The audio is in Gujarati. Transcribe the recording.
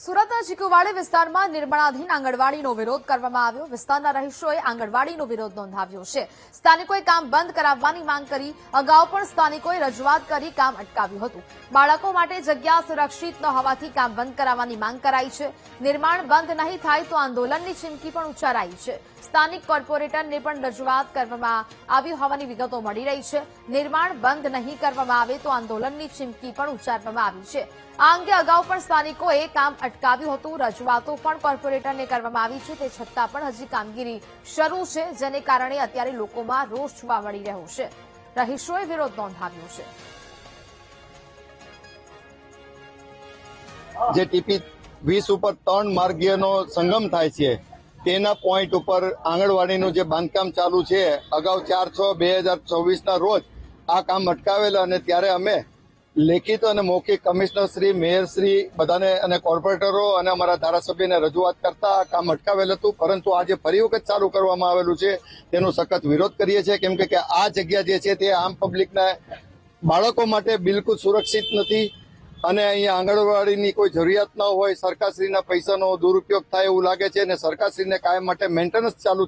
સુરતના ચીકુવાડી વિસ્તારમાં નિર્માણાધીન આંગણવાડીનો વિરોધ કરવામાં આવ્યો। વિસ્તારના રહીશોએ આંગણવાડીનો વિરોધ નોંધાવ્યો છે। સ્થાનિકોએ કામ બંધ કરાવવાની માંગ કરી। અગાઉ પણ સ્થાનિકોએ રજૂઆત કરી કામ અટકાવ્યું હતું। બાળકો માટે જગ્યા સુરક્ષિત ન હોવાથી કામ બંધ કરાવવાની માંગ કરાઈ છે। નિર્માણ બંધ નહીં થાય તો આંદોલનની ચીમકી પણ ઉચ્ચારાઈ છે। સ્થાનિક કોર્પોરેટરને પણ રજૂઆત કરવામાં આવી હોવાની વિગતો મળી રહી છે। નિર્માણ બંધ નહીં કરવામાં આવે તો આંદોલનની ચીમકી પણ ઉચ્ચારવામાં આવી છે। આ અંગે અગાઉ પણ સ્થાનિકોએ કામ અટકાવ્યું હતું। રજૂઆતો પણ કોર્પોરેટરને કરવામાં આવી છે, તે છતાં પણ હજી કામગીરી શરૂ છે, જેને કારણે અત્યારે લોકોમાં રોષ જોવા મળી રહ્યો છે। રહીશોએ વિરોધ નોંધાવ્યો છે। જે ટીપી 20 ઉપર 3 માર્ગીયનો સંગમ થાય છે તેના પોઈન્ટ ઉપર આંગણવાડીનું જે બાંધકામ ચાલુ છે, અગાઉ 4/6/2024 રોજ આ કામ અટકાવેલા અને ત્યારે અમે લેખિત અને મૌખિક કમિશનરશ્રી, મેયરશ્રી બધાને અને કોર્પોરેટરો અને અમારા ધારાસભ્યને રજૂઆત કરતા આ કામ અટકાવેલ હતું, પરંતુ આજે ફરી વખત ચાલુ કરવામાં આવેલું છે તેનો સખત વિરોધ કરીએ છીએ, કેમ કે આ જગ્યા જે છે તે આમ પબ્લિકના બાળકો માટે બિલકુલ સુરક્ષિત નથી અને અહીંયા આંગણવાડીની કોઈ જરૂરિયાત ન હોય। સરકારશ્રીના પૈસાનો દુરુપયોગ થાય એવું લાગે છે અને સરકારશ્રીને કાયમ માટે મેન્ટેનન્સ ચાલુ